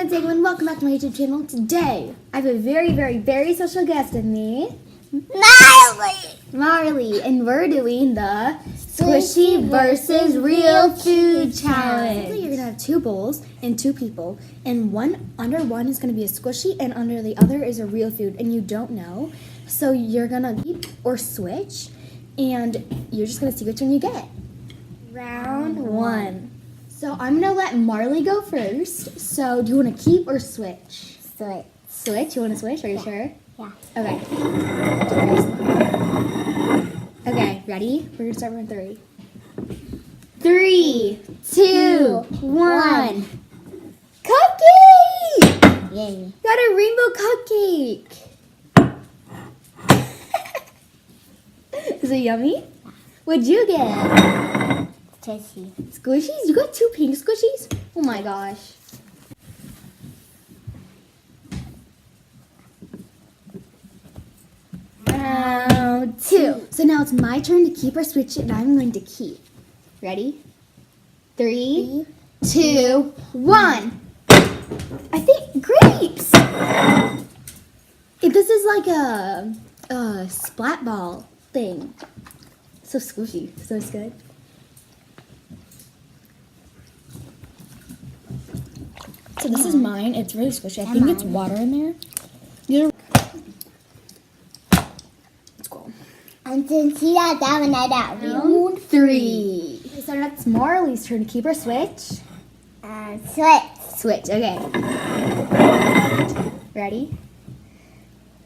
Diego and welcome back to my YouTube channel. Today, I have a very special guest with me. Marley! And we're doing the Squishy versus Real Food Challenge. You're going to have two bowls and two people. And under one is going to be a squishy and under the other is a real food. And you don't know. So you're going to keep or switch. And you're just going to see which one you get. Round one. So I'm going to let Marley go first. So do you want to keep or switch? Switch. Switch? You want to switch? Are you sure? Yeah. Okay. Okay, ready? We're going to start from 3. 3, 2, 1. Cupcake! Yay. Got a rainbow cupcake. Is it yummy? What'd you get? Tasty. Squishies? You got 2 pink squishies? Oh my gosh. Round 2. So now it's my turn to keep or switch it, and I'm going to keep. Ready? 3, 2, 1. I think grapes. This is like a splat ball thing. So squishy. So it's good. So this is mine. It's really squishy. I think it's water in there. Let's go. And since you got that one, I got Round 3. Okay, so that's Marley's turn to keep or switch. Switch. Switch. Okay. Ready?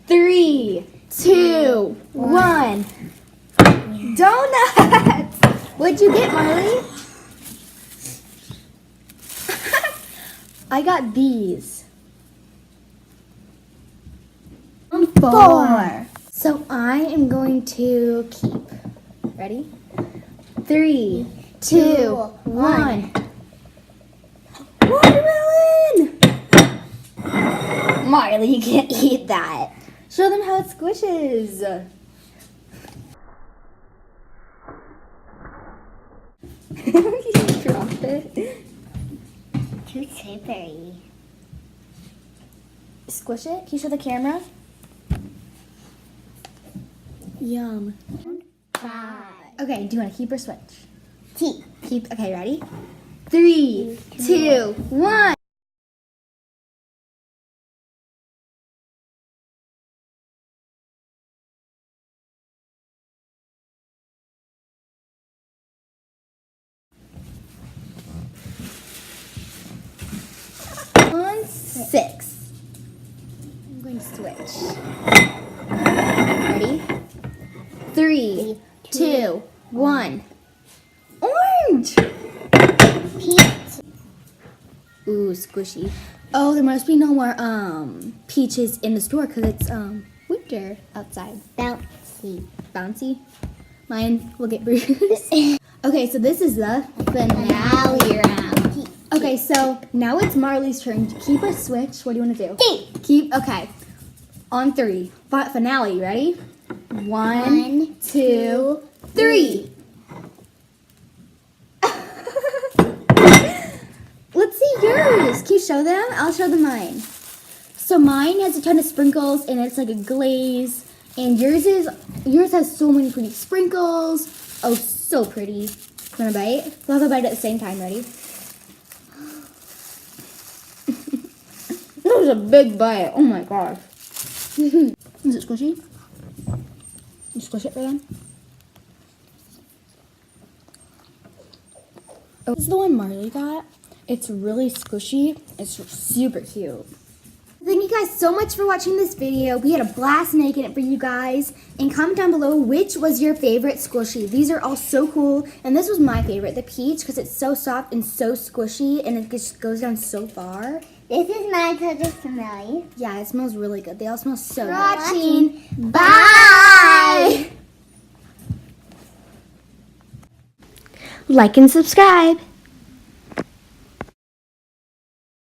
3, 2, 1. Donuts. What'd you get, Marley? I got these. 4. So I am going to keep. Ready? 3, 2, 1. Watermelon! Marley, you can't eat that. Show them how it squishes. You dropped it. Too slippery. Squish it. Can you show the camera? Yum. 5. Okay, do you want to keep or switch? Keep. Keep. Okay, ready? 3, 2, 1. On 6. I'm going to switch. Ready? 3, 2, 1. Orange! Peach. Ooh, squishy. Oh, there must be no more peaches in the store because it's winter outside. Bouncy. Bouncy. Mine will get bruised. Okay, so this is the finale round. Okay, so now it's Marley's turn to keep or switch. What do you want to do? Keep. Keep. Okay. On 3. Finale. Ready? 1, 2, 3. Let's see yours. Can you show them? I'll show them mine. So mine has a ton of sprinkles and it's like a glaze. And yours has so many pretty sprinkles. Oh, so pretty. Want to bite? We'll have a bite at the same time. Ready? That was a big bite. Oh my gosh. Is it squishy? You squish it for them? Oh, this is the one Marley got. It's really squishy. It's super cute. Thank you guys so much for watching this video. We had a blast making it for you guys. And comment down below which was your favorite squishy. These are all so cool. And this was my favorite, the peach, because it's so soft and so squishy. And it just goes down so far. This is mine because it's familiar. Yeah, it smells really good. They all smell so good. Watching. Bye! Like and subscribe.